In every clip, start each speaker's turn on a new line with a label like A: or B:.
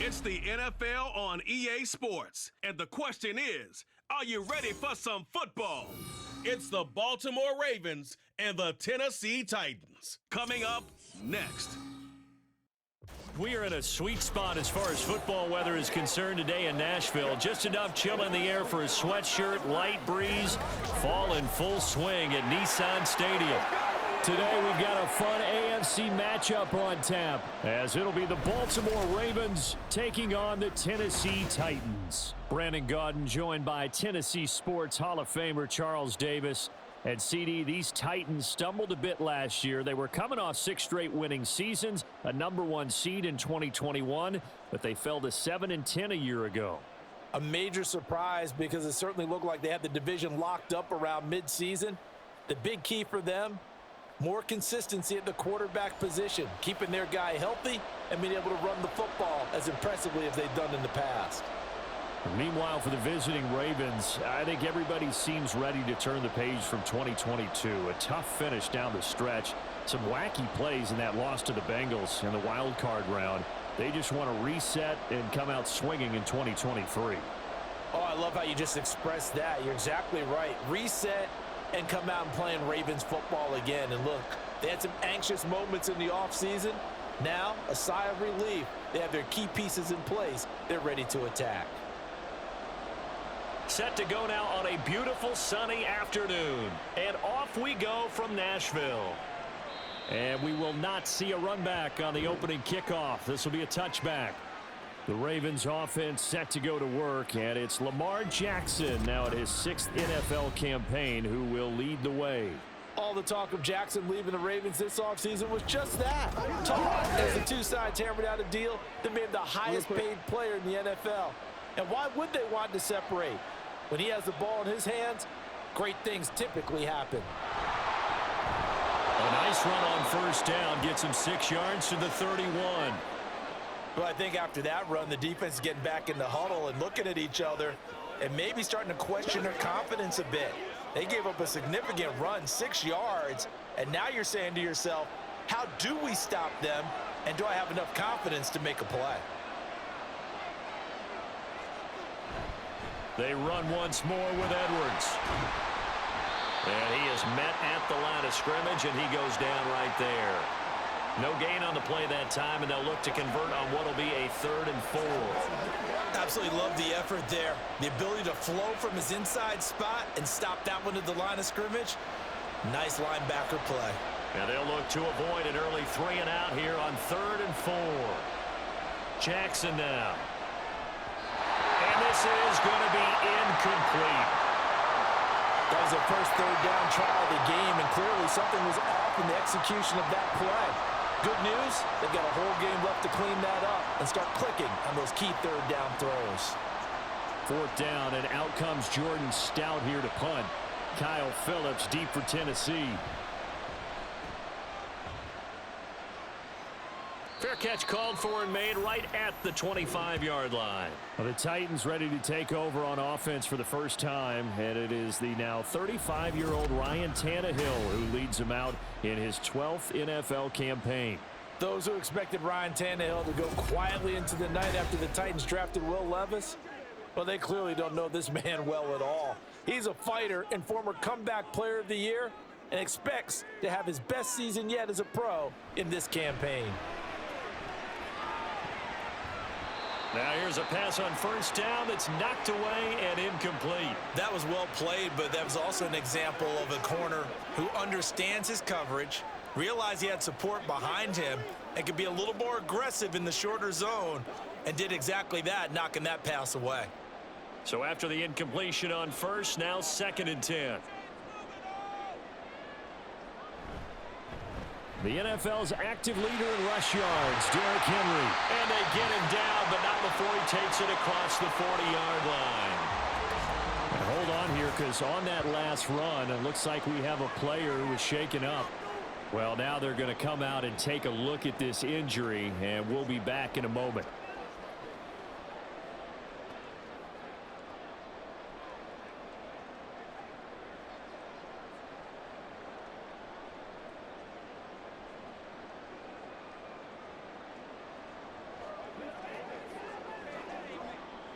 A: It's the NFL on EA Sports, and the question is, are you ready for some football? It's the Baltimore Ravens and the Tennessee Titans. Coming up next.
B: We are in a sweet spot as far as football weather is concerned today in Nashville. Just enough chill in the air for a sweatshirt, light breeze, fall in full swing at Nissan Stadium. Today we've got a fun AFC matchup on tap, as it'll be the Baltimore Ravens taking on the Tennessee Titans. Brandon Gaudin joined by Tennessee Sports Hall of Famer Charles Davis. And CD, these Titans stumbled a bit last year. They were coming off 6 straight winning seasons, a #1 seed in 2021, but they fell to 7-10 a year ago.
C: A major surprise because it certainly looked like they had the division locked up around midseason. The big key for them, more consistency at the quarterback position, keeping their guy healthy and being able to run the football as impressively as they've done in the past.
B: Meanwhile, for the visiting Ravens, I think everybody seems ready to turn the page from 2022. A tough finish down the stretch. Some wacky plays in that loss to the Bengals in the wild card round. They just want to reset and come out swinging in 2023.
C: Oh, I love how you just expressed that. You're exactly right. Reset and come out and playing Ravens football again. And look, they had some anxious moments in the offseason. Now, a sigh of relief. They have their key pieces in place. They're ready to attack.
B: Set to go now on a beautiful sunny afternoon. And off we go from Nashville. And we will not see a run back on the opening kickoff. This will be a touchback. The Ravens offense set to go to work, and it's Lamar Jackson now at his 6th NFL campaign who will lead the way.
C: All the talk of Jackson leaving the Ravens this offseason was just that. Talk, as the two sides hammered out a deal that made him the highest paid player in the NFL. And why would they want to separate? When he has the ball in his hands, great things typically happen.
B: A nice run on first down gets him 6 yards to the 31.
C: Well, I think after that run, the defense is getting back in the huddle and looking at each other and maybe starting to question their confidence a bit. They gave up a significant run, 6 yards, and now you're saying to yourself, how do we stop them, and do I have enough confidence to make a play?
B: They run once more with Edwards. And he is met at the line of scrimmage, and he goes down right there. No gain on the play that time, and they'll look to convert on what will be a 3rd and 4.
C: Absolutely love the effort there. The ability to flow from his inside spot and stop that one at the line of scrimmage. Nice linebacker play.
B: And they'll look to avoid an early 3 and out here on 3rd and 4. Jackson now. And this is going to be incomplete.
C: That was their first 3rd down try of the game, and clearly something was off in the execution of that play. Good news, they've got a whole game left to clean that up and start clicking on those key 3rd down throws.
B: 4th down, and out comes Jordan Stout here to punt. Kyle Phillips deep for Tennessee. Fair catch called for and made right at the 25-yard line. Well, the Titans ready to take over on offense for the first time, and it is the now 35-year-old Ryan Tannehill who leads them out in his 12th NFL campaign.
C: Those who expected Ryan Tannehill to go quietly into the night after the Titans drafted Will Levis, well, they clearly don't know this man well at all. He's a fighter and former comeback player of the year and expects to have his best season yet as a pro in this campaign.
B: Now here's a pass on first down that's knocked away and incomplete.
C: That was well played, but that was also an example of a corner who understands his coverage, realized he had support behind him, and could be a little more aggressive in the shorter zone, and did exactly that, knocking that pass away.
B: So after the incompletion on first, now 2nd and 10. The NFL's active leader in rush yards, Derrick Henry. And they get him down, but not before he takes it across the 40-yard line. And hold on here, because on that last run, it looks like we have a player who was shaken up. Well, now they're going to come out and take a look at this injury, and we'll be back in a moment.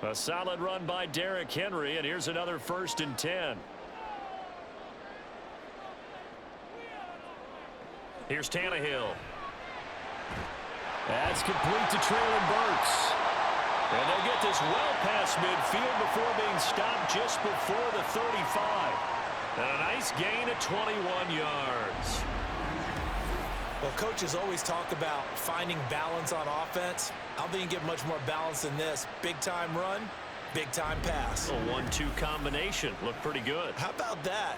B: A solid run by Derrick Henry, and here's another 1st and 10. Here's Tannehill. That's complete to Traylon Burks. And they'll get this well past midfield before being stopped just before the 35. And a nice gain of 21 yards.
C: Well, coaches always talk about finding balance on offense. I don't think you get much more balance than this. Big-time run, big-time pass.
B: A 1-2 combination. Looked pretty good.
C: How about that?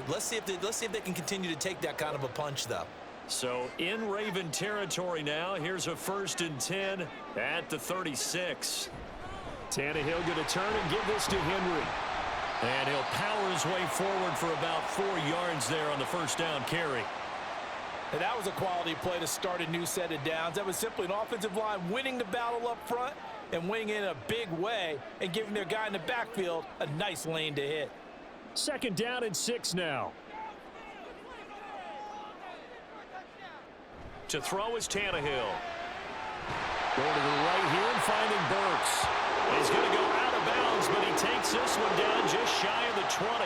C: Let's see if they can continue to take that kind of a punch, though.
B: So in Raven territory now. Here's a 1st and 10 at the 36. Tannehill going to turn and give this to Henry. And he'll power his way forward for about 4 yards there on the 1st down carry.
C: And that was a quality play to start a new set of downs. That was simply an offensive line winning the battle up front and winning in a big way and giving their guy in the backfield a nice lane to hit.
B: 2nd down and 6 now. To throw is Tannehill. Going to the right here and finding Burks. He's going to go out of bounds, but he takes this one down just shy of the 20.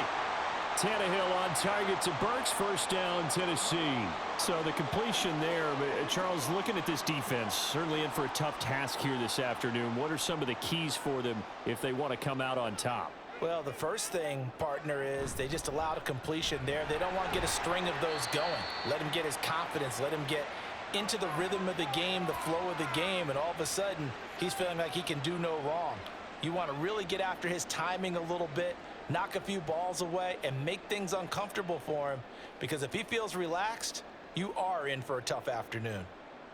B: Tannehill on target to Burks. 1st down, Tennessee. So the completion there, Charles, looking at this defense, certainly in for a tough task here this afternoon. What are some of the keys for them if they want to come out on top?
C: Well, the first thing, partner, is they just allowed a completion there. They don't want to get a string of those going. Let him get his confidence. Let him get into the rhythm of the game, the flow of the game, and all of a sudden, he's feeling like he can do no wrong. You want to really get after his timing a little bit, knock a few balls away, and make things uncomfortable for him, because if he feels relaxed, you are in for a tough afternoon.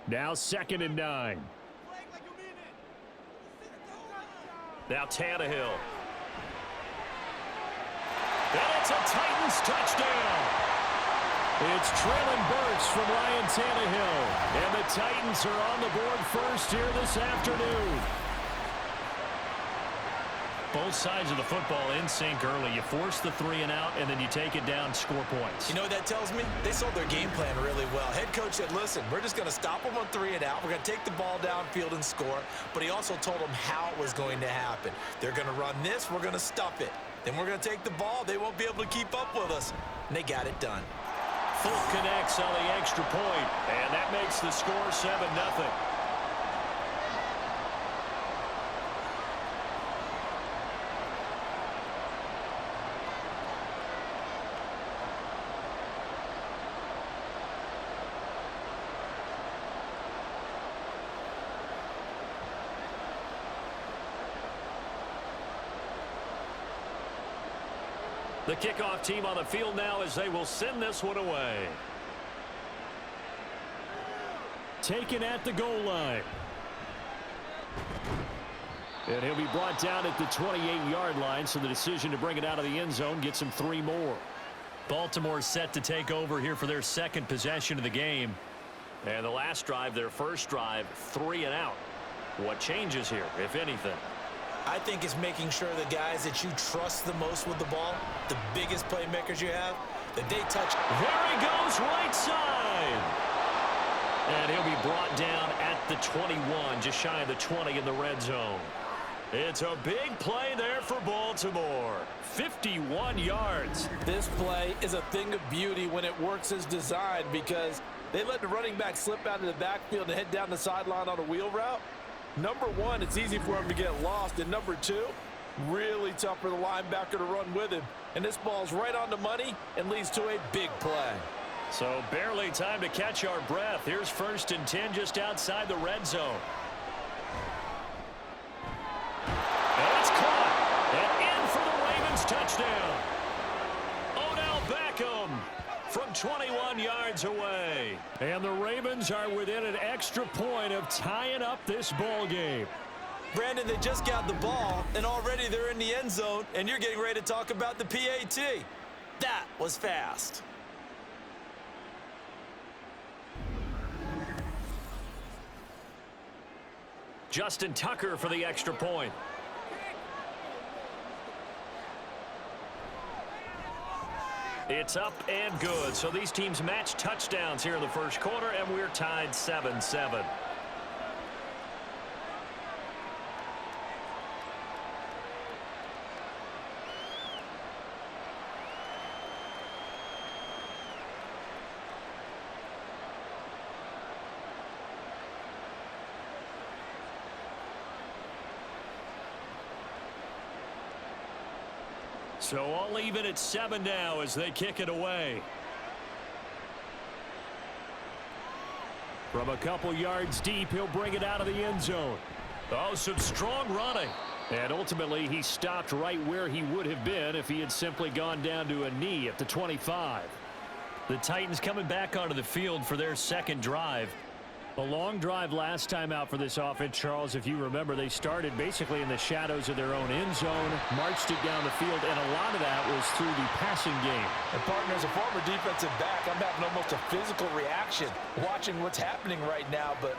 B: Now 2nd and 9. Now Tannehill. And it's a Titans touchdown. It's Traylon Burks from Ryan Tannehill. And the Titans are on the board first here this afternoon. Both sides of the football in sync early. You force the 3 and out, and then you take it down, score points.
C: You know what that tells me? They sold their game plan really well. Head coach said, listen, we're just going to stop them on 3 and out. We're going to take the ball downfield and score. But he also told them how it was going to happen. They're going to run this. We're going to stuff it. Then we're going to take the ball. They won't be able to keep up with us. And they got it done.
B: Full connects on the extra point, and that makes the score 7-0. The kickoff team on the field now as they will send this one away. Taken at the goal line. And he'll be brought down at the 28-yard line, so the decision to bring it out of the end zone gets him 3 more. Baltimore set to take over here for their 2nd possession of the game. And the last drive, their 1st drive, 3 and out. What changes here, if anything?
C: I think it's making sure the guys that you trust the most with the ball, the biggest playmakers you have, that they touch.
B: There he goes, right side. And he'll be brought down at the 21, just shy of the 20 in the red zone. It's a big play there for Baltimore. 51 yards.
C: This play is a thing of beauty when it works as designed, because they let the running back slip out of the backfield and head down the sideline on a wheel route. Number one, it's easy for him to get lost. And number two, really tough for the linebacker to run with him. And this ball's right on the money and leads to a big play.
B: So barely time to catch our breath. Here's 1st and 10 just outside the red zone. And it's caught. And in for the Ravens touchdown. Odell Beckham from 21 yards away. And the Ravens are within an extra point of tying up this ball game.
C: Brandon, they just got the ball, and already they're in the end zone, and you're getting ready to talk about the PAT. That was fast.
B: Justin Tucker for the extra point. It's up and good. So these teams match touchdowns here in the first quarter, and we're tied 7-7. So all even at 7 now as they kick it away. From a couple yards deep, he'll bring it out of the end zone. Oh, some strong running. And ultimately, he stopped right where he would have been if he had simply gone down to a knee at the 25. The Titans coming back onto the field for their second drive. A long drive last time out for this offense, Charles. If you remember, they started basically in the shadows of their own end zone, marched it down the field, and a lot of that was through the passing game.
C: And partner, as a former defensive back, I'm having almost a physical reaction watching what's happening right now. But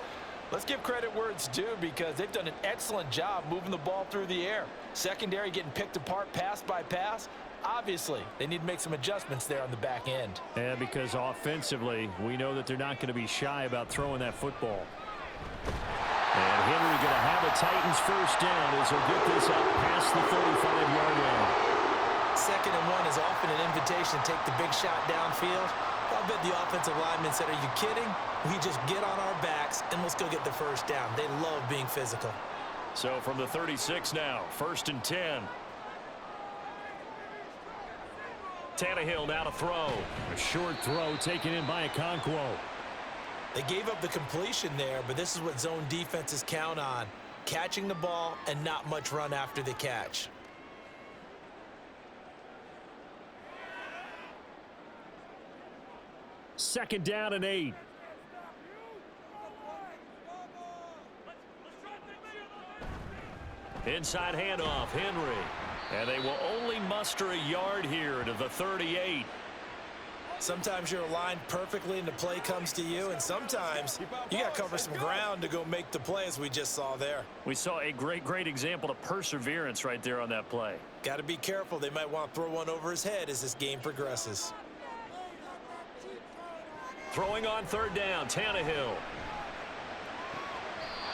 C: let's give credit where it's due because they've done an excellent job moving the ball through the air. Secondary getting picked apart pass by pass. Obviously, they need to make some adjustments there on the back end.
B: And because offensively, we know that they're not going to be shy about throwing that football. And Henry going to have a Titans first down as he'll get this up past the 35-yard line.
C: 2nd and 1 is often an invitation to take the big shot downfield. I bet the offensive lineman said, are you kidding? We just get on our backs and let's go get the first down. They love being physical.
B: So from the 36 now, 1st and 10. Tannehill now to throw. A short throw taken in by Okonkwo.
C: They gave up the completion there, but this is what zone defenses count on. Catching the ball and not much run after the catch.
B: Second down and 8. Inside handoff, Henry. And they will only muster a yard here to the 38.
C: Sometimes you're aligned perfectly and the play comes to you, and sometimes you got to cover some ground to go make the play, as we just saw there.
B: We saw a great example of perseverance right there on that play.
C: Got to be careful. They might want to throw one over his head as this game progresses.
B: Throwing on 3rd down, Tannehill.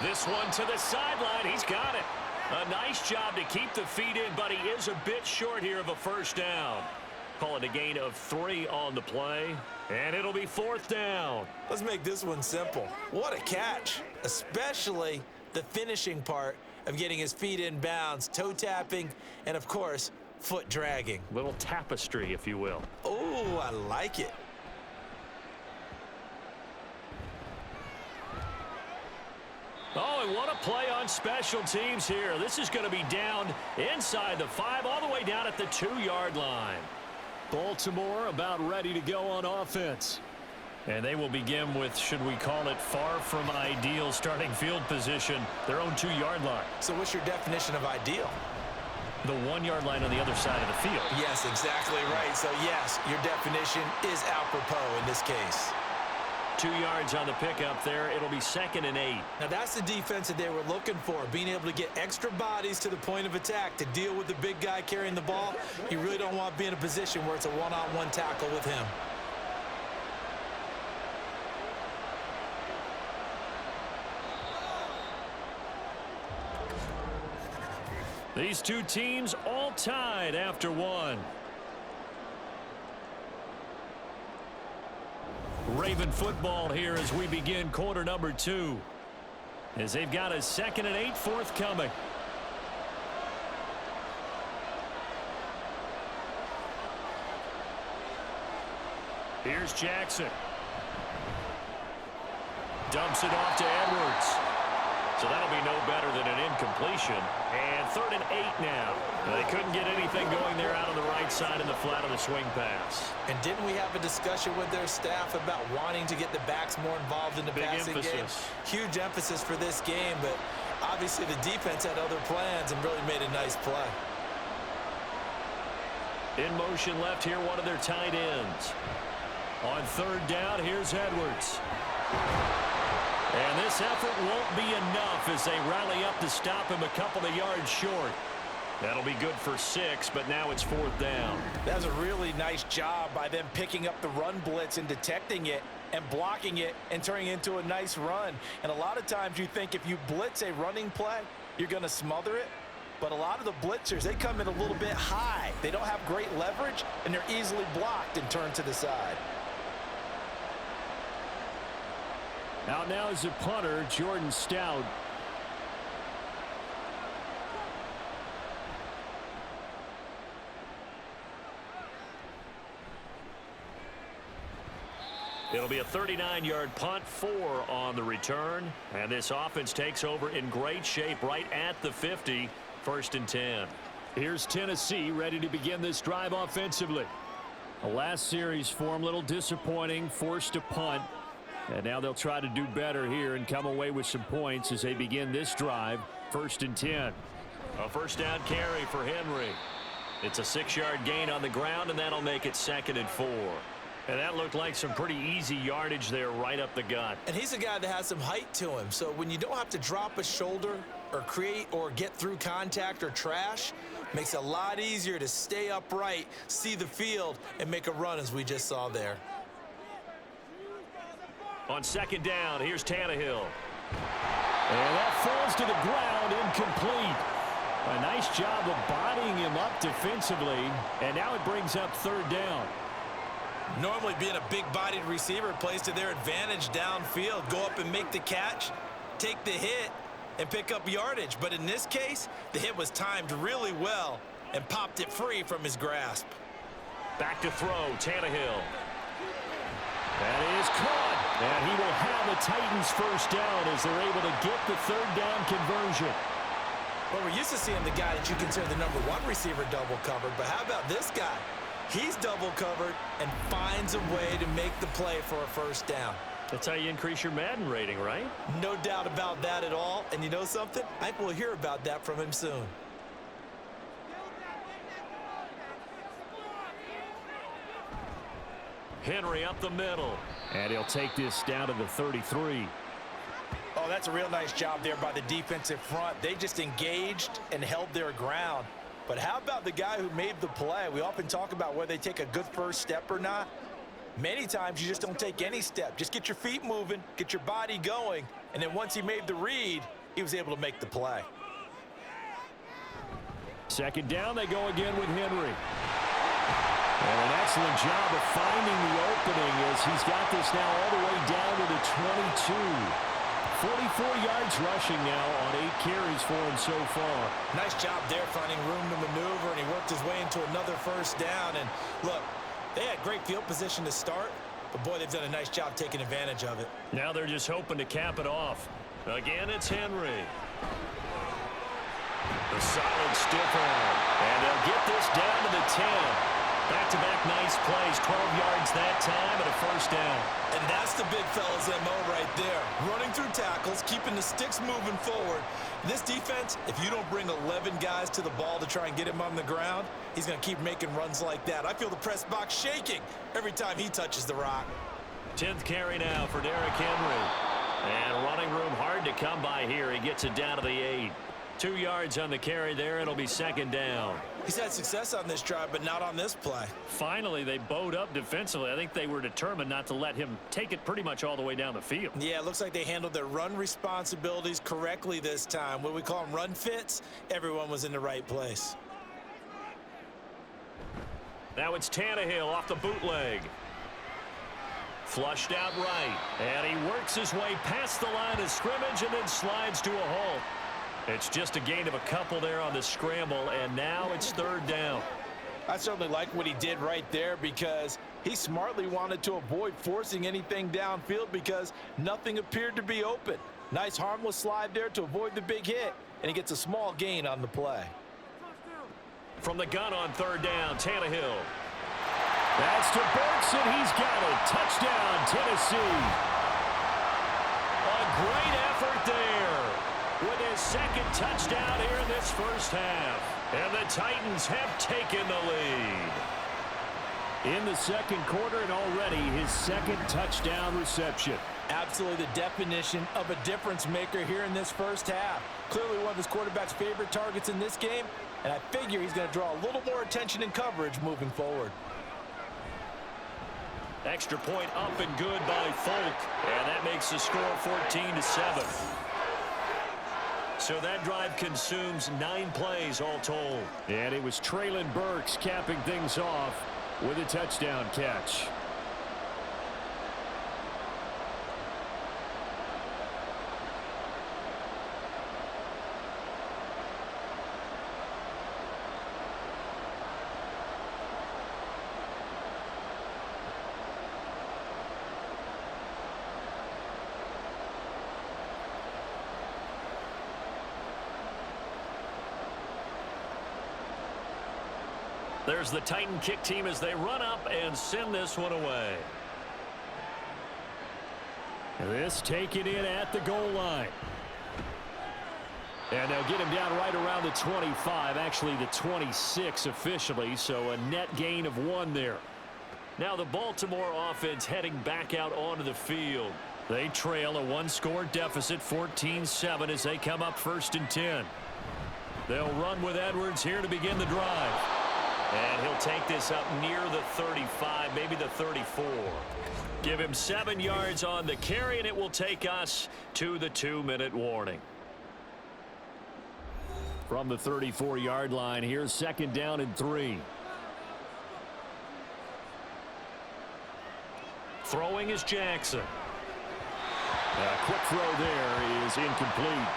B: This one to the sideline. He's got it. A nice job to keep the feet in, but he is a bit short here of a first down. Call it a gain of 3 on the play, and it'll be 4th down.
C: Let's make this one simple. What a catch, especially the finishing part of getting his feet in bounds, toe tapping, and of course, foot dragging.
B: Little tapestry, if you will.
C: Oh, I like it.
B: Oh, and what a play on special teams here. This is going to be down inside the 5, all the way down at the 2-yard line. Baltimore about ready to go on offense. And they will begin with, should we call it, far from ideal starting field position, their own 2-yard line.
C: So what's your definition of ideal?
B: The 1-yard line on the other side of the field.
C: Yes, exactly right. So yes, your definition is apropos in this case.
B: 2 yards on the pickup there. It'll be 2nd and 8.
C: Now that's the defense that they were looking for, being able to get extra bodies to the point of attack to deal with the big guy carrying the ball. You really don't want to be in a position where it's a one-on-one tackle with him.
B: These two teams all tied after 1. Raven football here as we begin quarter number 2. As they've got a 2nd and 8 forthcoming. Here's Jackson. Dumps it off to Edwards. So that'll be no better than an incompletion. And 3rd and 8 now. They couldn't get anything going there out on the right side in the flat of the swing pass.
C: And didn't we have a discussion with their staff about wanting to get the backs more involved in the passing game? Huge emphasis for this game, but obviously the defense had other plans and really made a nice play.
B: In motion left here, one of their tight ends. On 3rd down, here's Edwards. And this effort won't be enough as they rally up to stop him a couple of yards short. That'll be good for 6, but now it's 4th down.
C: That was a really nice job by them picking up the run blitz and detecting it and blocking it and turning it into a nice run. And a lot of times you think if you blitz a running play, you're going to smother it. But a lot of the blitzers, they come in a little bit high. They don't have great leverage, and they're easily blocked and turned to the side.
B: Out now is the punter, Jordan Stout. It'll be a 39-yard punt, 4 on the return. And this offense takes over in great shape right at the 50, 1st and 10.
D: Here's Tennessee ready to begin this drive offensively. The last series for them, a little disappointing, forced to punt. And now they'll try to do better here and come away with some points as they begin this drive, 1st and 10.
B: A first down carry for Henry. It's a 6-yard gain on the ground, and that'll make it 2nd and 4. And that looked like some pretty easy yardage there right up the gut.
C: And he's a guy that has some height to him. So when you don't have to drop a shoulder or create or get through contact or trash, makes it a lot easier to stay upright, see the field, and make a run as we just saw there.
B: On 2nd down, here's Tannehill.
D: And that falls to the ground, incomplete. A nice job of bodying him up defensively, and now it brings up 3rd down.
C: Normally being a big-bodied receiver plays to their advantage downfield. Go up and make the catch, take the hit, and pick up yardage. But in this case, the hit was timed really well and popped it free from his grasp.
B: Back to throw, Tannehill.
D: That is caught, and he will have the Titans' 1st down as they're able to get the 3rd down conversion.
C: Well, we're used to seeing the guy that you consider the #1 receiver double covered, but how about this guy? He's double covered and finds a way to make the play for a 1st down.
B: That's how you increase your Madden rating, right?
C: No doubt about that at all. And you know something? I think we'll hear about that from him soon.
B: Henry up the middle.
D: And he'll take this down to the 33.
C: Oh, that's a real nice job there by the defensive front. They just engaged and held their ground. But how about the guy who made the play? We often talk about whether they take a good first step or not. Many times you just don't take any step. Just get your feet moving, get your body going, and then once he made the read, he was able to make the play.
D: 2nd down, they go again with Henry. And an excellent job of finding the opening as he's got this now all the way down to the 22. 44 yards rushing now on 8 carries for him so far.
C: Nice job there finding room to maneuver, and he worked his way into another 1st down. And look, they had great field position to start, but boy, they've done a nice job taking advantage of it.
B: Now they're just hoping to cap it off. Again, it's Henry. The solid stiff arm. And they'll get this down to the 10. Back-to-back nice plays, 12 yards that time and a 1st down.
C: And that's the big fella's MO right there. Running through tackles, keeping the sticks moving forward. This defense, if you don't bring 11 guys to the ball to try and get him on the ground, he's going to keep making runs like that. I feel the press box shaking every time he touches the rock.
B: 10th carry now for Derrick Henry. And running room hard to come by here. He gets it down to the 8. 2 yards on the carry there. It'll be 2nd down.
C: He's had success on this drive, but not on this play.
B: Finally, they bowed up defensively. I think they were determined not to let him take it pretty much all the way down the field.
C: Yeah, it looks like they handled their run responsibilities correctly this time. What we call them run fits, everyone was in the right place.
B: Now it's Tannehill off the bootleg. Flushed out right. And he works his way past the line of scrimmage and then slides to a halt. It's just a gain of a couple there on the scramble, and now it's 3rd down.
C: I certainly like what he did right there because he smartly wanted to avoid forcing anything downfield because nothing appeared to be open. Nice harmless slide there to avoid the big hit, and he gets a small gain on the play.
B: From the gun on 3rd down, Tannehill.
D: That's to Burks, and he's got it. Touchdown, Tennessee.
B: A great effort there with his 2nd touchdown here in this 1st half. And the Titans have taken the lead.
D: In the 2nd quarter, and already his 2nd touchdown reception.
C: Absolutely the definition of a difference maker here in this 1st half. Clearly one of his quarterback's favorite targets in this game, and I figure he's going to draw a little more attention and coverage moving forward.
B: Extra point up and good by Folk, and that makes the score 14-7. So that drive consumes 9 plays all told.
D: And it was Traylon Burks capping things off with a touchdown catch.
B: There's the Titan kick team as they run up and send this one away.
D: This taken in at the goal line. And they'll get him down right around the 25, actually the 26 officially, so a net gain of 1 there. Now the Baltimore offense heading back out onto the field. They trail a 1-score deficit, 14-7, as they come up 1st and 10. They'll run with Edwards here to begin the drive. And he'll take this up near the 35, maybe the 34. Give him 7 yards on the carry, and it will take us to the 2-minute warning. From the 34-yard line, here's 2nd down and 3.
B: Throwing is Jackson.
D: A quick throw there is incomplete.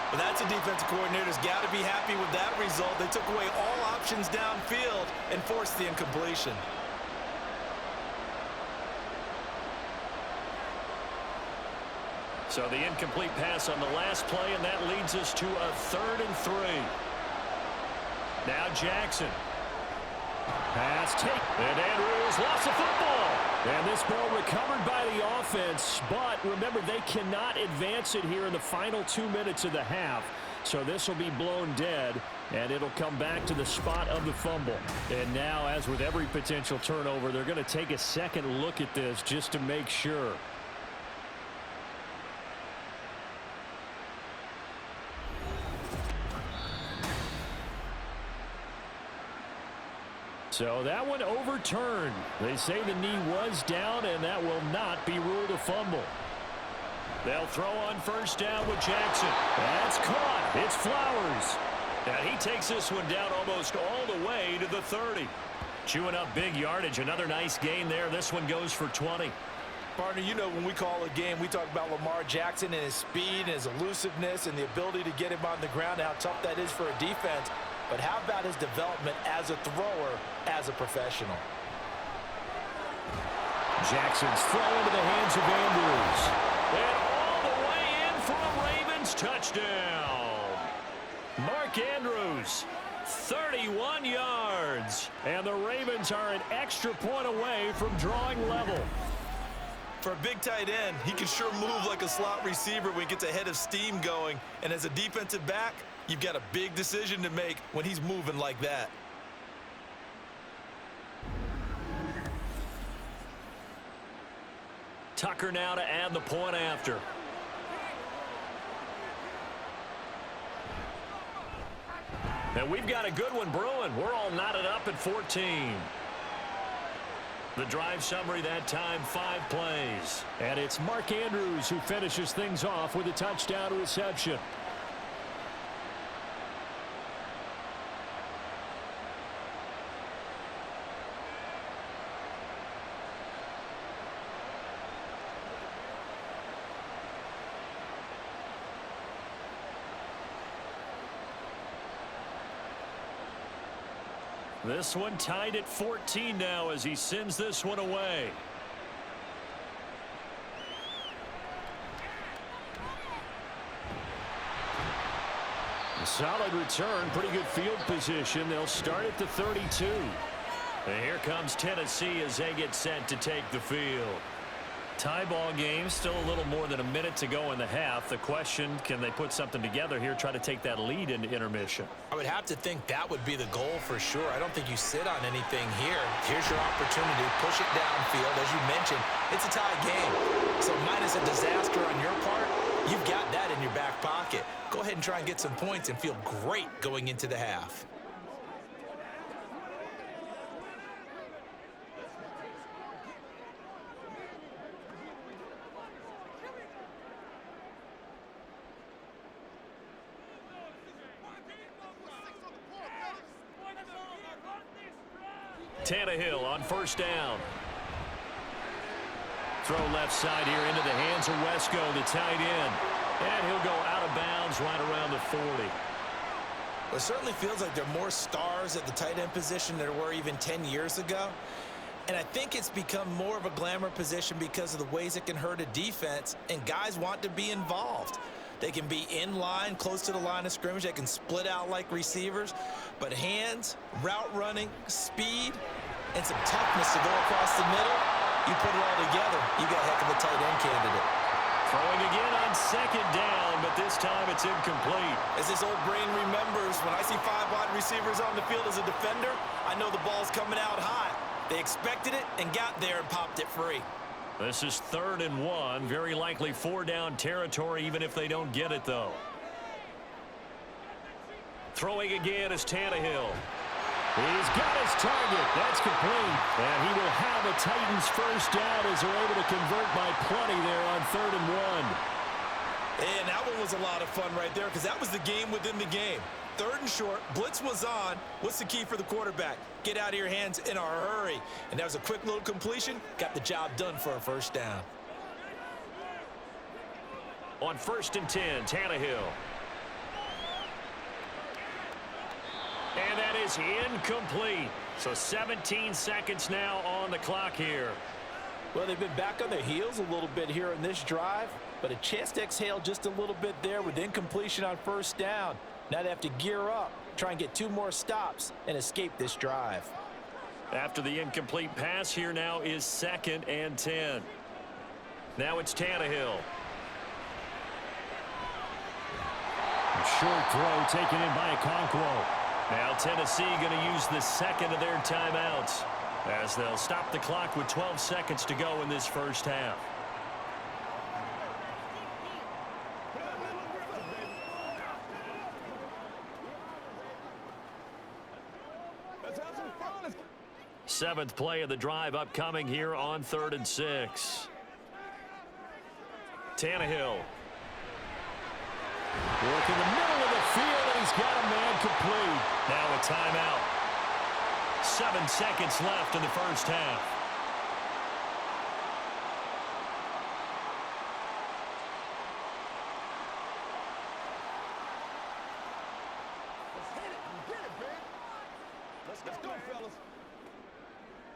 C: But that's a defensive coordinator's got to be happy with that result. They took away all options downfield and forced the incompletion.
B: So the incomplete pass on the last play, and that leads us to a 3rd and 3. Now Jackson.
D: Pass take.
B: And Andrews lost the football.
D: And this ball recovered by the offense, but remember, they cannot advance it here in the final 2 minutes of the half. So this will be blown dead, and it'll come back to the spot of the fumble. And now, as with every potential turnover, they're going to take a second look at this just to make sure. So that one overturned. They say the knee was down, and that will not be ruled a fumble. They'll throw on 1st down with Jackson. That's caught. It's Flowers.
B: And he takes this one down almost all the way to the 30. Chewing up big yardage. Another nice gain there. This one goes for 20.
C: Partner, you know when we call a game, we talk about Lamar Jackson and his speed and his elusiveness and the ability to get him on the ground, how tough that is for a defense. But how about his development as a thrower, as a professional?
D: Jackson's throw into the hands of Andrews.
B: And all the way in for a Ravens touchdown. Mark Andrews, 31 yards. And the Ravens are an extra point away from drawing level.
C: For a big tight end, he can sure move like a slot receiver when he gets a head of steam going. And as a defensive back, you've got a big decision to make when he's moving like that.
B: Tucker now to add the point after. And we've got a good one brewing. We're all knotted up at 14. The drive summary that time, 5 plays.
D: And it's Mark Andrews who finishes things off with a touchdown reception.
B: This one tied at 14 now as he sends this one away.
D: A solid return, pretty good field position. They'll start at the 32.
B: And here comes Tennessee as they get set to take the field. Tie ball game, still a little more than a minute to go in the half. The question, can they put something together here, try to take that lead into intermission?
C: I would have to think that would be the goal for sure. I don't think you sit on anything here. Here's your opportunity. Push it downfield. As you mentioned, it's a tie game. So minus a disaster on your part, you've got that in your back pocket. Go ahead and try and get some points and feel great going into the half.
B: Tannehill on 1st down. Throw left side here into the hands of Wesco, the tight end. And he'll go out of bounds right around the 40.
C: Well, it certainly feels like there are more stars at the tight end position than there were even 10 years ago. And I think it's become more of a glamour position because of the ways it can hurt a defense, and guys want to be involved. They can be in line, close to the line of scrimmage. They can split out like receivers. But hands, route running, speed, and some toughness to go across the middle, you put it all together, you got a heck of a tight end candidate.
B: Throwing again on second down, but this time it's incomplete.
C: As this old brain remembers, when I see 5 wide receivers on the field as a defender, I know the ball's coming out high. They expected it and got there and popped it free.
B: This is 3rd and 1. Very likely 4-down territory, even if they don't get it, though. Throwing again is Tannehill.
D: He's got his target. That's complete. And he will have a Titans first down as they're able to convert by plenty there on 3rd and 1.
C: And that one was a lot of fun right there because that was the game within the game. 3rd and short, blitz was on. What's the key for the quarterback? Get out of your hands in a hurry. And that was a quick little completion. Got the job done for a first down.
B: On 1st and 10, Tannehill. And that is incomplete. So 17 seconds now on the clock here.
C: Well, they've been back on their heels a little bit here in this drive, but a chance to exhale just a little bit there with incompletion on first down. Now they have to gear up, try and get 2 more stops, and escape this drive.
B: After the incomplete pass, here now is 2nd and 10. Now it's Tannehill.
D: Short throw taken in by Okonkwo.
B: Now Tennessee going to use the 2nd of their timeouts as they'll stop the clock with 12 seconds to go in this first half. Seventh play of the drive upcoming here on 3rd and 6. Tannehill.
D: Work in the middle of the field, and he's got a man complete.
B: Now a timeout. 7 seconds left in the first half.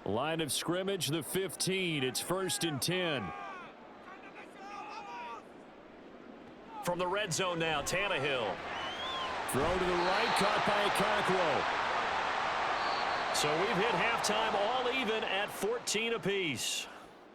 D: Line of scrimmage, the 15. It's 1st and 10.
B: From the red zone now, Tannehill.
D: Throw to the right, caught by Okonkwo.
B: So we've hit halftime all even at 14 apiece.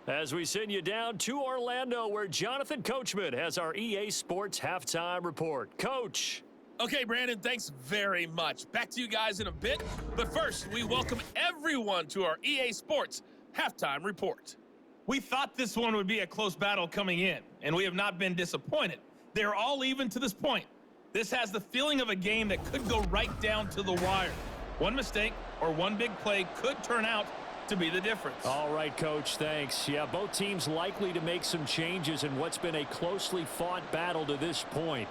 B: As we send you down to Orlando, where Jonathan Coachman has our EA Sports halftime report. Coach.
E: Okay, Brandon, thanks very much. Back to you guys in a bit. But first, we welcome everyone to our EA Sports halftime report. We thought this one would be a close battle coming in, and we have not been disappointed. They're all even to this point. This has the feeling of a game that could go right down to the wire. One mistake or one big play could turn out to be the difference.
D: All right, Coach, thanks. Yeah, both teams likely to make some changes in what's been a closely fought battle to this point.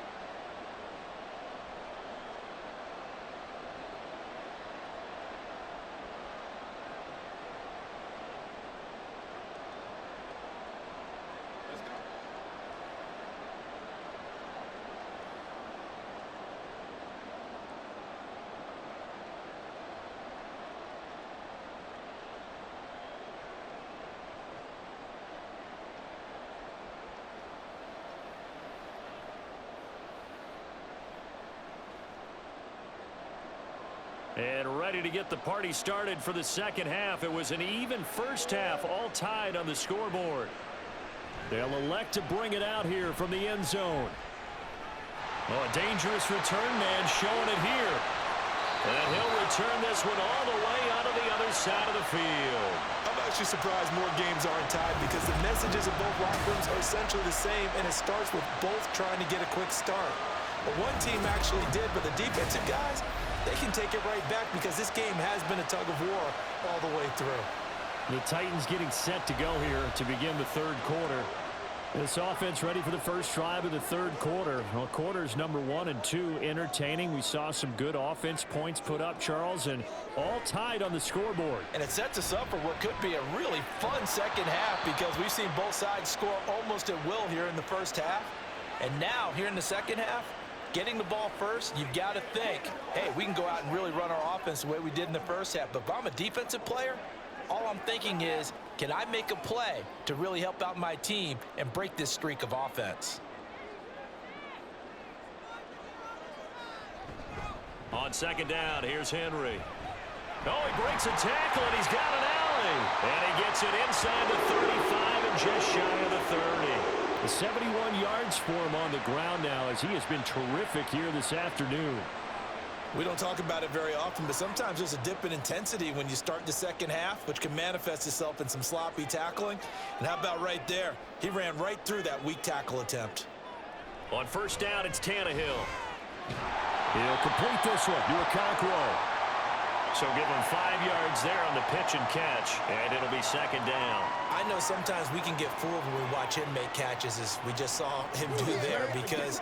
B: And ready to get the party started for the second half. It was an even first half, all tied on the scoreboard.
D: They'll elect to bring it out here from the end zone.
B: Oh, a dangerous return man showing it here. And he'll return this one all the way out of the other side of the field.
C: I'm actually surprised more games aren't tied because the messages of both locker rooms are essentially the same, and it starts with both trying to get a quick start. But one team actually did, but the defensive guys, they can take it right back because this game has been a tug of war all the way through.
D: The Titans getting set to go here to begin the third quarter. This offense ready for the first drive of the third quarter. Well, quarters number 1 and 2 entertaining. We saw some good offense points put up, Charles, and all tied on the scoreboard.
C: And it sets us up for what could be a really fun second half because we've seen both sides score almost at will here in the first half. And now, here in the second half, getting the ball first, you've got to think, hey, we can go out and really run our offense the way we did in the first half. But if I'm a defensive player, all I'm thinking is, can I make a play to really help out my team and break this streak of offense?
B: On second down, here's Henry. Oh, he breaks a tackle, and he's got an alley. And he gets it inside the 35 and just shy of the 30.
D: 71 yards for him on the ground now, as he has been terrific here this afternoon.
C: We don't talk about it very often, but sometimes there's a dip in intensity when you start the second half, which can manifest itself in some sloppy tackling. And how about right there? He ran right through that weak tackle attempt.
B: On first down, it's Tannehill.
D: He'll complete this one to Okonkwo.
B: So give him 5 yards there on the pitch and catch, and it'll be second down.
C: I know sometimes we can get fooled when we watch him make catches, as we just saw him do there, because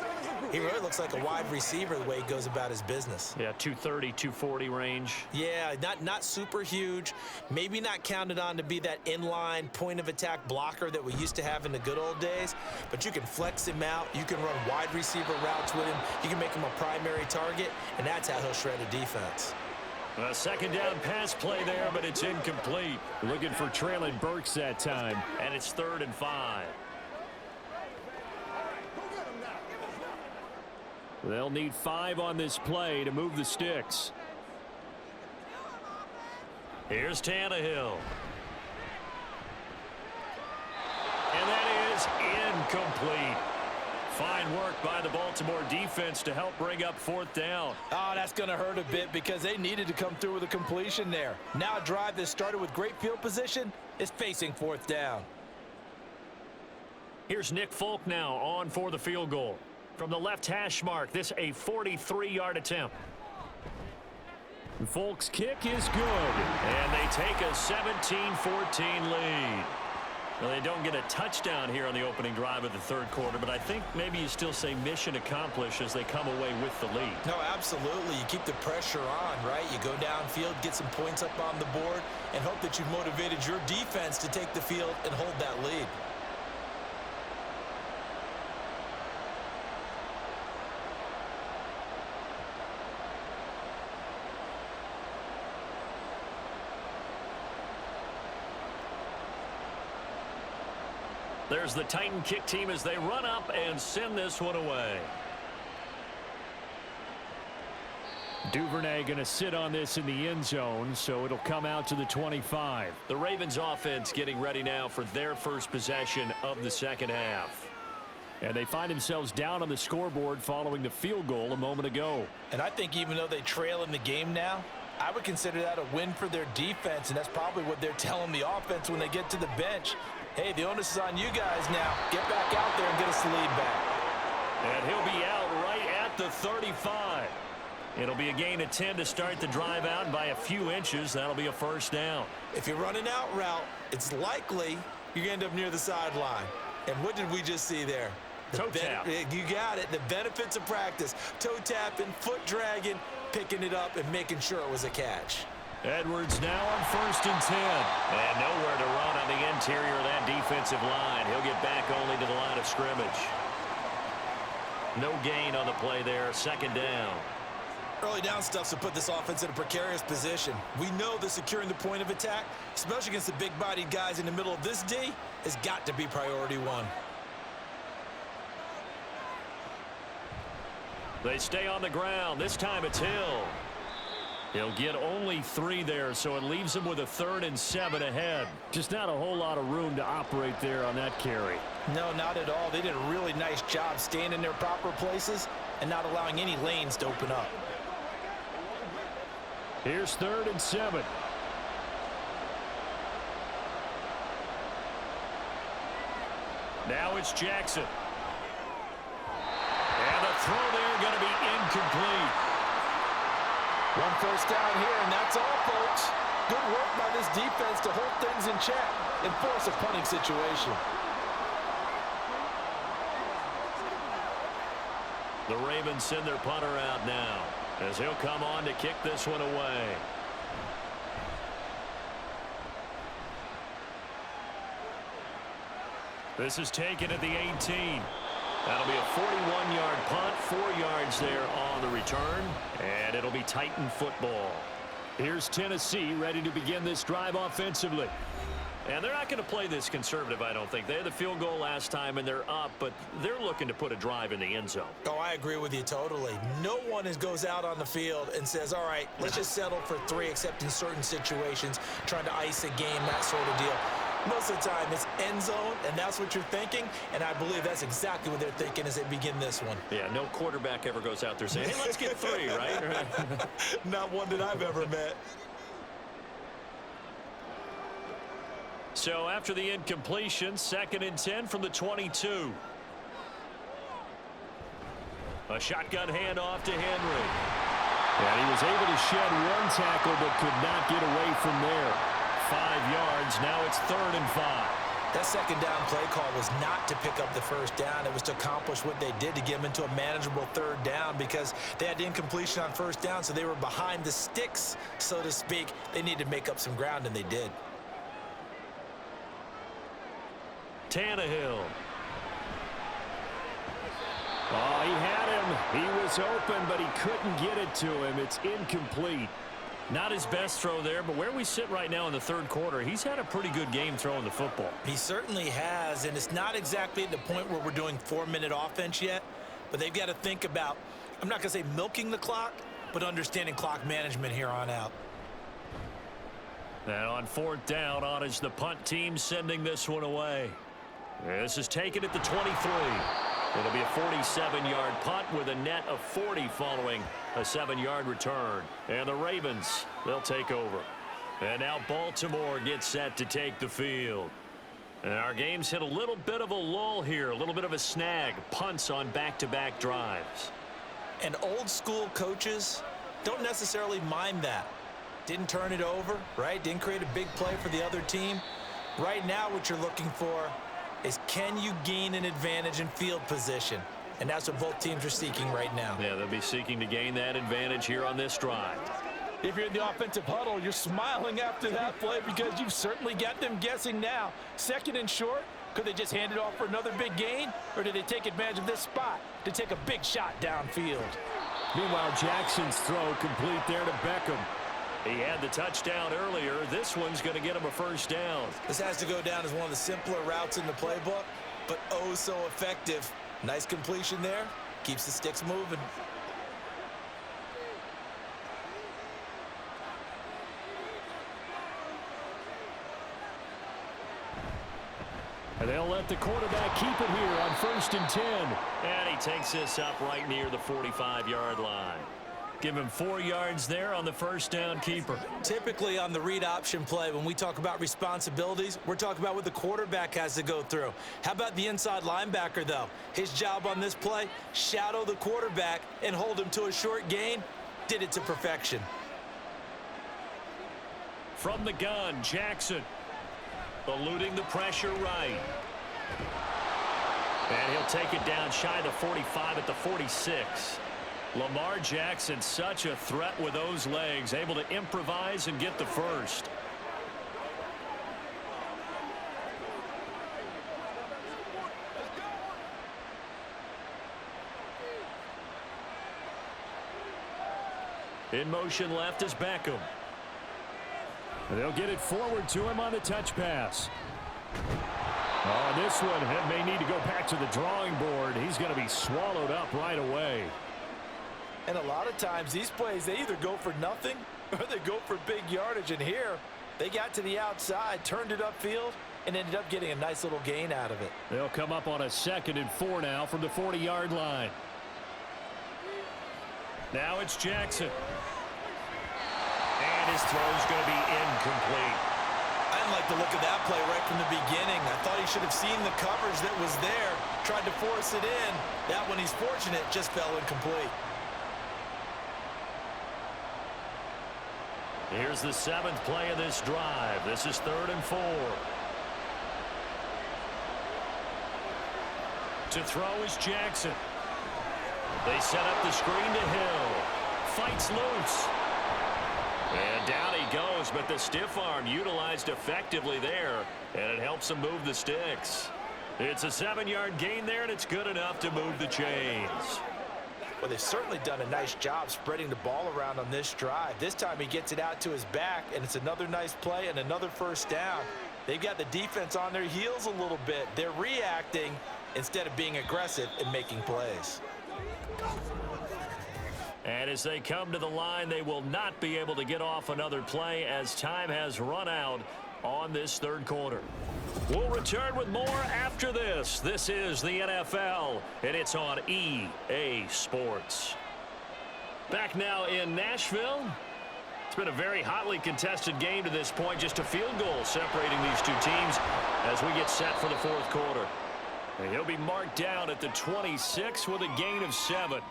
C: he really looks like a wide receiver the way he goes about his business.
B: Yeah, 230, 240 range.
C: Yeah, not super huge. Maybe not counted on to be that inline point-of-attack blocker that we used to have in the good old days, but you can flex him out. You can run wide receiver routes with him. You can make him a primary target, and that's how he'll shred a defense.
B: A second down pass play there, but it's incomplete.
D: Looking for Traylon Burks that time.
B: And it's 3rd and 5.
D: They'll need 5 on this play to move the sticks.
B: Here's Tannehill. And that is incomplete. Fine work by the Baltimore defense to help bring up 4th down.
C: Oh, that's going to hurt a bit because they needed to come through with a completion there. Now a drive that started with great field position is facing 4th down.
B: Here's Nick Folk now on for the field goal. From the left hash mark, this a 43-yard attempt.
D: Folk's kick is good.
B: And they take a 17-14 lead. Well, they don't get a touchdown here on the opening drive of the 3rd quarter, but I think maybe you still say mission accomplished as they come away with the lead.
C: No, absolutely. You keep the pressure on, right? You go downfield, get some points up on the board, and hope that you've motivated your defense to take the field and hold that lead.
B: There's the Titan kick team as they run up and send this one away.
D: Duvernay going to sit on this in the end zone, so it'll come out to the 25.
B: The Ravens offense getting ready now for their first possession of the second half.
D: And they find themselves down on the scoreboard following the field goal a moment ago.
C: And I think even though they trail in the game now, I would consider that a win for their defense, and that's probably what they're telling the offense when they get to the bench. Hey, the onus is on you guys now. Get back out there and get us the lead back.
B: And he'll be out right at the 35. It'll be a gain of 10 to start the drive out, and by a few inches, that'll be a first down.
C: If you're running out route, it's likely you're going to end up near the sideline. And what did we just see there?
B: Toe tap.
C: You got it. The benefits of practice. Toe tapping, foot dragging, picking it up, and making sure it was a catch.
B: Edwards now on 1st and 10. And nowhere to run on the interior of that defensive line. He'll get back only to the line of scrimmage. No gain on the play there. 2nd down.
C: Early down stuff to put this offense in a precarious position. We know that securing the point of attack, especially against the big-bodied guys in the middle of this D, has got to be priority 1.
B: They stay on the ground. This time it's Hill. He'll get only 3 there, so it leaves him with a 3rd and 7 ahead.
D: Just not a whole lot of room to operate there on that carry.
C: No, not at all. They did a really nice job staying in their proper places and not allowing any lanes to open up.
D: Here's 3rd and 7.
B: Now it's Jackson. And the throw there going to be incomplete.
C: 1 first down here, and that's all, folks. Good work by this defense to hold things in check and force a punting situation.
B: The Ravens send their punter out now as he'll come on to kick this one away. This is taken at the 18. That'll be a 41-yard punt, 4 yards there on the return, and it'll be Titan football.
D: Here's Tennessee ready to begin this drive offensively.
B: And they're not going to play this conservative, I don't think. They had the field goal last time, and they're up, but they're looking to put a drive in the end zone.
C: Oh, I agree with you totally. No one goes out on the field and says, all right, let's just settle for 3, except in certain situations, trying to ice a game, that sort of deal. Most of the time, it's end zone, and that's what you're thinking, and I believe that's exactly what they're thinking as they begin this one.
B: Yeah, no quarterback ever goes out there saying, hey, let's get 3, right?
C: Not one that I've ever met.
B: So after the incompletion, 2nd and 10 from the 22. A shotgun handoff to Henry.
D: And he was able to shed 1 tackle but could not get away from there.
B: 5 yards. Now it's 3rd and 5.
C: That second down play call was not to pick up the first down. It was to accomplish what they did to get them into a manageable 3rd down because they had incompletion on first down, so they were behind the sticks, so to speak. They needed to make up some ground, and they did.
B: Tannehill.
D: Oh, he had him. He was open, but he couldn't get it to him. It's incomplete.
B: Not his best throw there, but where we sit right now in the 3rd quarter, he's had a pretty good game throwing the football.
C: He certainly has, and it's not exactly at the point where we're doing 4-minute offense yet, but they've got to think about, I'm not going to say milking the clock, but understanding clock management here on out.
B: And on 4th down, on is the punt team sending this one away. This is taken at the 23. It'll be a 47-yard punt with a net of 40 following a 7-yard return. And the Ravens, they'll take over. And now Baltimore gets set to take the field. And our game's hit a little bit of a lull here, a little bit of a snag. Punts on back-to-back drives.
C: And old-school coaches don't necessarily mind that. Didn't turn it over, right? Didn't create a big play for the other team. Right now what you're looking for is can you gain an advantage in field position? And that's what both teams are seeking right now.
B: Yeah, they'll be seeking to gain that advantage here on this drive.
C: If you're in the offensive huddle, you're smiling after that play because you've certainly got them guessing now. 2nd and short, could they just hand it off for another big gain? Or did they take advantage of this spot to take a big shot downfield?
D: Meanwhile, Jackson's throw complete there to Beckham.
B: He had the touchdown earlier. This one's going to get him a 1st down.
C: This has to go down as one of the simpler routes in the playbook, but oh so effective. Nice completion there. Keeps the sticks moving.
D: And they'll let the quarterback keep it here on 1st and 10.
B: And he takes this up right near the 45-yard line. Give him 4 yards there on the 1st down keeper.
C: Typically on the read option play, when we talk about responsibilities, we're talking about what the quarterback has to go through. How about the inside linebacker, though? His job on this play, shadow the quarterback and hold him to a short gain. Did it to perfection.
B: From the gun, Jackson. Eluding the pressure right. And he'll take it down shy of the 45 at the 46. Lamar Jackson, such a threat with those legs, able to improvise and get the 1st. In motion left is Beckham.
D: And they'll get it forward to him on the touch pass. Oh, this one may need to go back to the drawing board. He's going to be swallowed up right away.
C: And a lot of times these plays, they either go for nothing or they go for big yardage. And here, they got to the outside, turned it upfield, and ended up getting a nice little gain out of it.
D: They'll come up on a 2nd and 4 now from the 40-yard line.
B: Now it's Jackson. And his throw's going to be incomplete.
C: I didn't like the look of that play right from the beginning. I thought he should have seen the coverage that was there, tried to force it in. That one, he's fortunate, just fell incomplete.
B: Here's the 7th play of this drive. This is 3rd and 4. To throw is Jackson. They set up the screen to Hill. Fights loose. And down he goes, but the stiff arm utilized effectively there, and it helps him move the sticks. It's a 7-yard gain there, and it's good enough to move the chains.
C: Well, they've certainly done a nice job spreading the ball around on this drive. This time he gets it out to his back, and it's another nice play and another 1st down. They've got the defense on their heels a little bit. They're reacting instead of being aggressive and making plays.
B: And as they come to the line, they will not be able to get off another play as time has run out on this third quarter. We'll return with more after this. This is the NFL, and it's on EA Sports. Back now in Nashville. It's been a very hotly contested game to this point. Just a field goal separating these two teams as we get set for the fourth quarter. And he'll be marked down at the 26 with a gain of 7.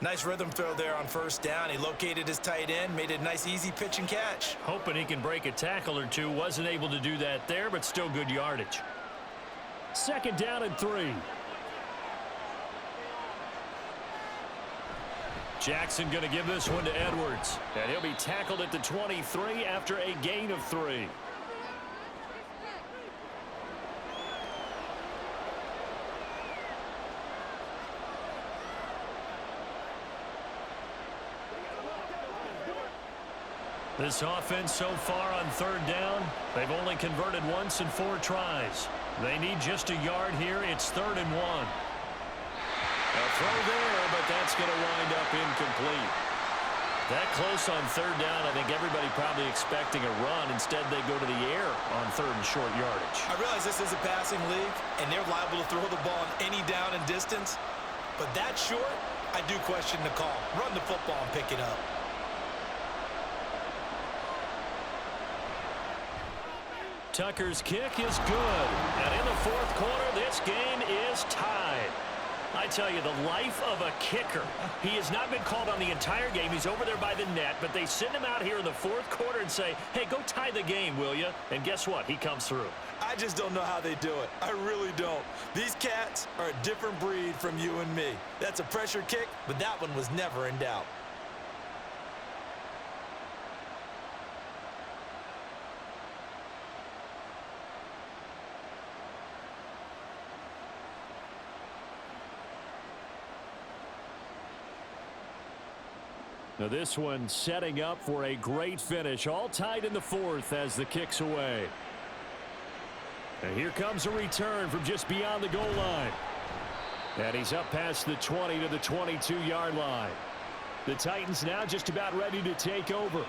C: Nice rhythm throw there on first down. He located his tight end, made a nice easy pitch and catch.
B: Hoping he can break a tackle or two. Wasn't able to do that there, but still good yardage.
D: Second down and 3.
B: Jackson going to give this one to Edwards. And he'll be tackled at the 23 after a gain of 3. This offense so far on third down, they've only converted once in 4 tries. They need just a yard here. It's 3rd and 1. A throw there, but that's going to wind up incomplete. That close on third down, I think everybody probably expecting a run. Instead, they go to the air on 3rd and short yardage.
C: I realize this is a passing league, and they're liable to throw the ball on any down and distance. But that short, I do question the call. Run the football and pick it up.
B: Tucker's kick is good. And in the fourth quarter, this game is tied. I tell you, the life of a kicker. He has not been called on the entire game. He's over there by the net, but they send him out here in the fourth quarter and say, hey, go tie the game, will you? And guess what? He comes through.
C: I just don't know how they do it. I really don't. These cats are a different breed from you and me. That's a pressure kick, but that one was never in doubt.
D: Now this one setting up for a great finish. All tied in the fourth as the kick's away. And here comes a return from just beyond the goal line. And he's up past the 20 to the 22-yard line. The Titans now just about ready to take over.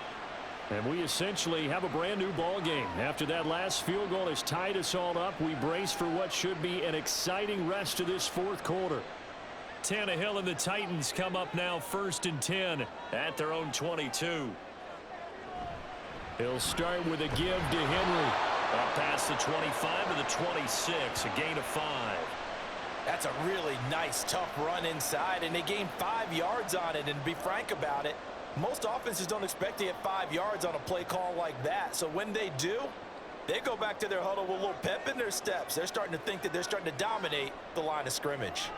D: And we essentially have a brand new ball game. After that last field goal has tied us all up, we brace for what should be an exciting rest of this fourth quarter. Tannehill and the Titans come up now 1st and 10 at their own 22. He'll start with a give to Henry.
B: Up past the 25 to the 26, a gain of 5.
C: That's a really nice, tough run inside, and they gained 5 yards on it. And to be frank about it, most offenses don't expect to get 5 yards on a play call like that. So when they do, they go back to their huddle with a little pep in their steps. They're starting to think that they're starting to dominate the line of scrimmage.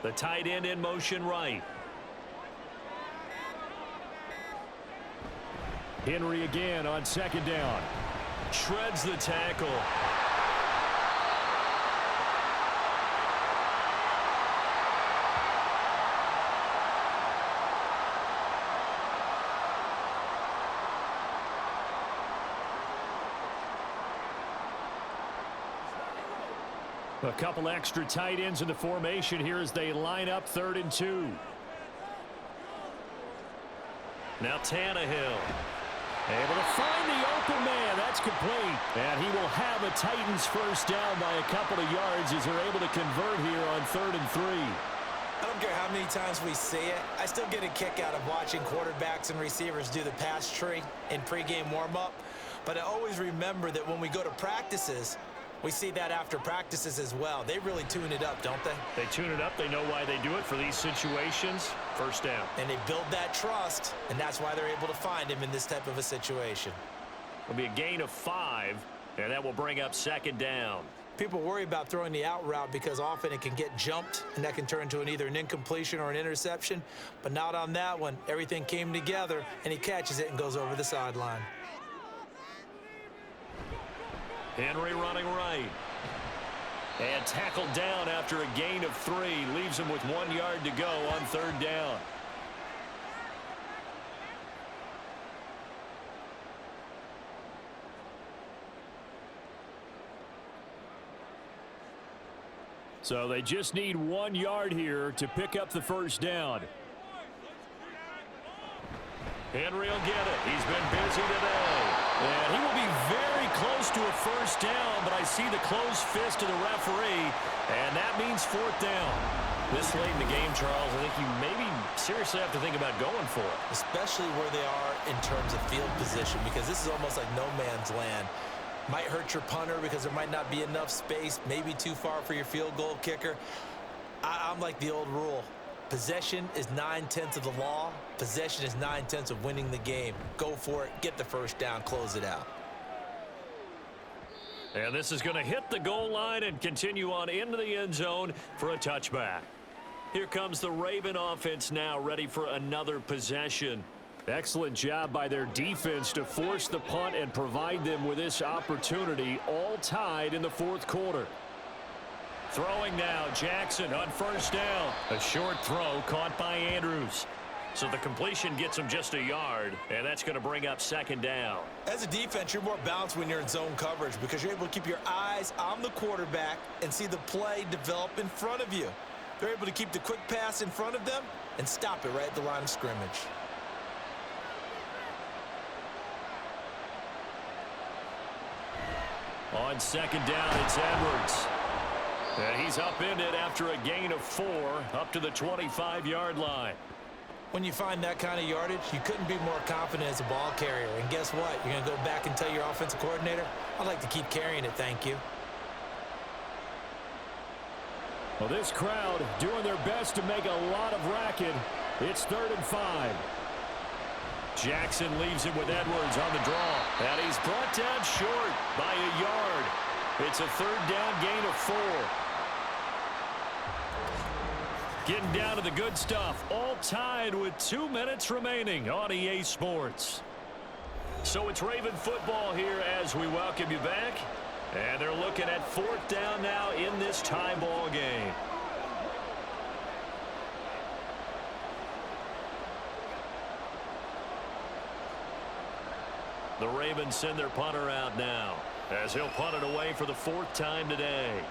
B: The tight end in motion right.
D: Henry again on 2nd down.
B: Shreds the tackle.
D: A couple extra tight ends in the formation here as they line up 3rd and 2.
B: Now Tannehill.
D: Able to find the open man. That's complete. And he will have a Titans first down by a couple of yards as they're able to convert here on 3rd and 3.
C: I don't care how many times we see it. I still get a kick out of watching quarterbacks and receivers do the pass tree in pregame warm-up. But I always remember that when we go to practices, we see that after practices as well. They really tune it up, don't they?
B: They tune it up. They know why they do it for these situations. First down.
C: And they build that trust, and that's why they're able to find him in this type of a situation.
B: It'll be a gain of 5, and that will bring up 2nd down.
C: People worry about throwing the out route because often it can get jumped, and that can turn into either an incompletion or an interception. But not on that one. Everything came together, and he catches it and goes over the sideline.
B: Henry running right. And tackled down after a gain of 3. Leaves him with 1 yard to go on 3rd down.
D: So they just need 1 yard here to pick up the first down. Henry will get it. He's been busy today. And he will be very close to a first down, but I see the closed fist of the referee, and that means 4th down.
B: This late in the game, Charles, I think you maybe seriously have to think about going for it.
C: Especially where they are in terms of field position, because this is almost like no man's land. Might hurt your punter because there might not be enough space, maybe too far for your field goal kicker. I'm like the old rule. Possession is 9/10 of the law. Possession is 9/10 of winning the game. Go for it, get the first down, close it out.
B: And this is going to hit the goal line and continue on into the end zone for a touchback. Here comes the Raven offense now, ready for another possession.
D: Excellent job by their defense to force the punt and provide them with this opportunity, all tied in the 4th quarter.
B: Throwing now, Jackson on first down. A short throw caught by Andrews. So the completion gets him just a yard, and that's going to bring up 2nd down.
C: As a defense, you're more balanced when you're in zone coverage because you're able to keep your eyes on the quarterback and see the play develop in front of you. They're able to keep the quick pass in front of them and stop it right at the line of scrimmage.
B: On 2nd down, it's Edwards. And he's upended after a gain of 4 up to the 25-yard line.
C: When you find that kind of yardage, you couldn't be more confident as a ball carrier. And guess what? You're going to go back and tell your offensive coordinator, I'd like to keep carrying it, thank you.
D: Well, this crowd doing their best to make a lot of racket. It's 3rd and 5.
B: Jackson leaves it with Edwards on the draw. And he's brought down short by a yard. It's a 3rd down gain of 4. Getting down to the good stuff. All tied with 2 minutes remaining on EA Sports. So it's Raven football here as we welcome you back. And they're looking at 4th down now in this tie ball game. The Ravens send their punter out now as he'll punt it away for the 4th time today.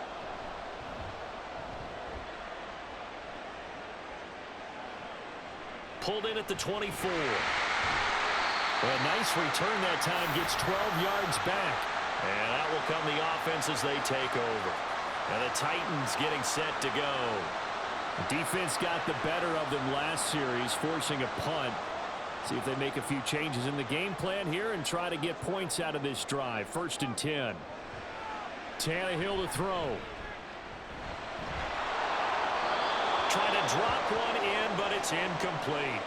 B: Pulled in at the 24.
D: A nice return that time, gets 12 yards back.
B: And that will come the offense as they take over. And the Titans getting set to go.
D: The defense got the better of them last series, forcing a punt. See if they make a few changes in the game plan here and try to get points out of this drive. 1st and 10. Tannehill to throw.
B: Trying to drop one in, but it's incomplete.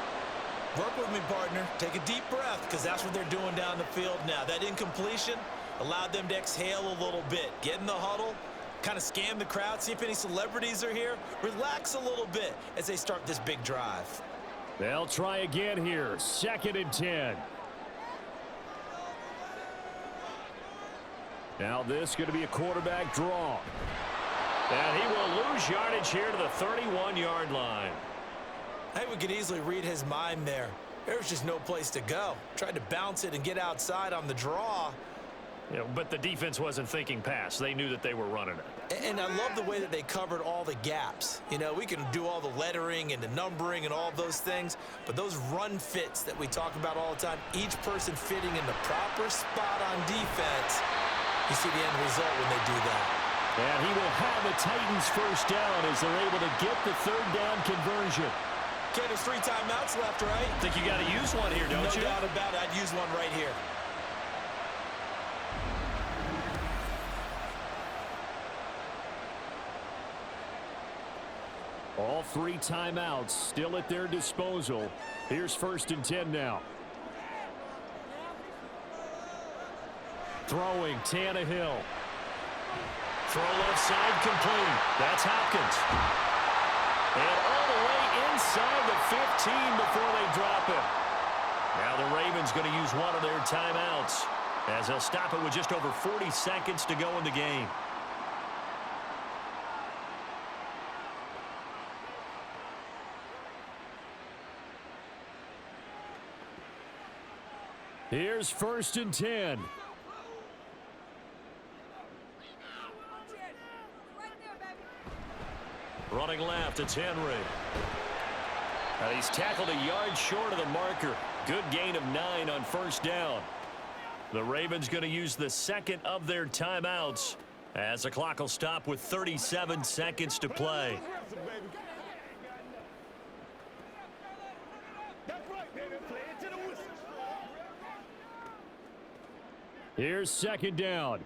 C: Work with me, partner. Take a deep breath because that's what they're doing down the field now. That incompletion allowed them to exhale a little bit. Get in the huddle, kind of scan the crowd, see if any celebrities are here. Relax a little bit as they start this big drive.
D: They'll try again here. 2nd and 10. Now this going to be a quarterback draw.
B: And he will lose yardage here to the 31-yard line.
C: I think we could easily read his mind there. There was just no place to go. Tried to bounce it and get outside on the draw.
B: You know, but the defense wasn't thinking pass. They knew that they were running it.
C: And I love the way that they covered all the gaps. You know, we can do all the lettering and the numbering and all of those things, but those run fits that we talk about all the time, each person fitting in the proper spot on defense, you see the end result when they do that.
D: And he will have the Titans first down as they're able to get the 3rd down conversion.
C: Ken, there's 3 timeouts left, right?
B: I think you got to use one here, don't you?
C: No doubt about it. I'd use one right here.
D: All 3 timeouts still at their disposal. Here's 1st and 10 now. Throwing, Tannehill.
B: Throw left side complete. That's Hopkins. And all the way inside the 15 before they drop him. Now the Ravens going to use one of their timeouts as they'll stop it with just over 40 seconds to go in the game.
D: Here's 1st and 10.
B: Running left, it's Henry. And he's tackled a yard short of the marker. Good gain of 9 on first down. The Ravens going to use the second of their timeouts as the clock will stop with 37 seconds to play.
D: Here's second down.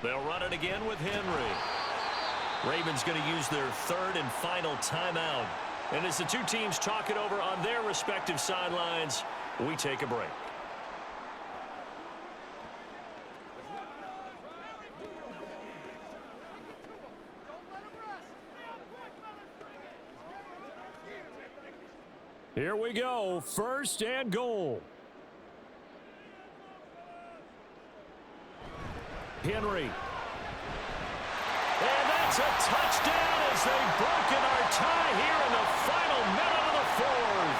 B: They'll run it again with Henry. Ravens going to use their third and final timeout. And as the two teams talk it over on their respective sidelines, we take a break.
D: Here we go. First and goal. Henry.
B: And that's a touchdown as they've broken our tie here in the final minute of the fourth.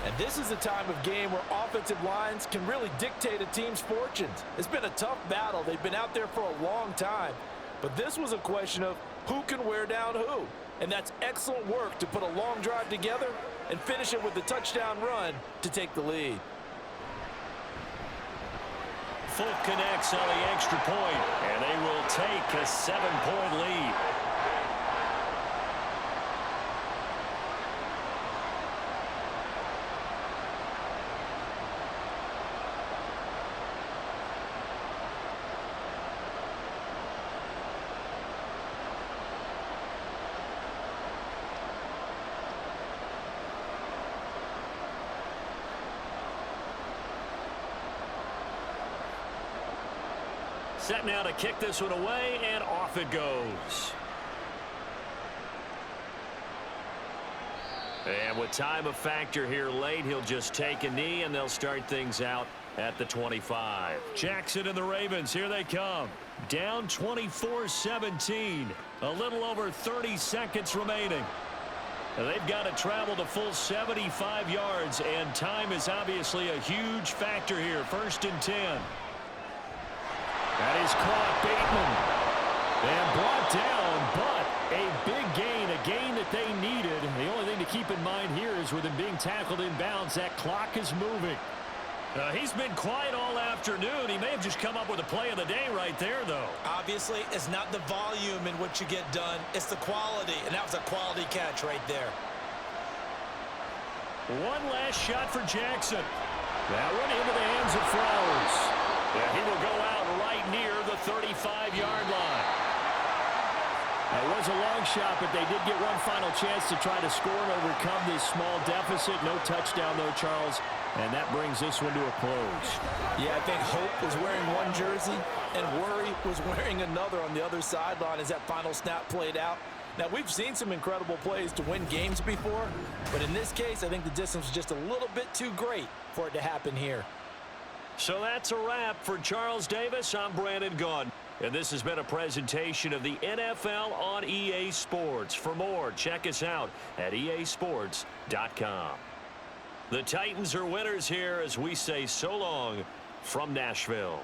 C: And this is a time of game where offensive lines can really dictate a team's fortunes. It's been a tough battle. They've been out there for a long time. But this was a question of who can wear down who. And that's excellent work to put a long drive together and finish it with a touchdown run to take the lead.
B: Folk connects on the extra point, and they will take a 7-point lead. Set now to kick this one away, and off it goes. And with time a factor here late, he'll just take a knee, and they'll start things out at the 25.
D: Jackson and the Ravens, here they come. Down 24-17. A little over 30 seconds remaining. They've got to travel the full 75 yards, and time is obviously a huge factor here. First and 10. That is caught, Bateman. And brought down, but a big gain, a gain that they needed. The only thing to keep in mind here is with him being tackled in bounds, that clock is moving.
B: He's been quiet all afternoon. He may have just come up with a play of the day right there, though.
C: Obviously, it's not the volume in which you get done. It's the quality, and that was a quality catch right there.
D: One last shot for Jackson. That one into the hands of Flowers.
B: Yeah, he will go out right near the 35-yard line.
D: That was a long shot, but they did get one final chance to try to score and overcome this small deficit. No touchdown, though, Charles. And that brings this one to a close.
C: Yeah, I think Hope was wearing one jersey and Worry was wearing another on the other sideline as that final snap played out. Now, we've seen some incredible plays to win games before, but in this case, I think the distance was just a little bit too great for it to happen here.
B: So that's a wrap for Charles Davis. I'm Brandon Gaudin. And this has been a presentation of the NFL on EA Sports. For more, check us out at easports.com. The Titans are winners here as we say so long from Nashville.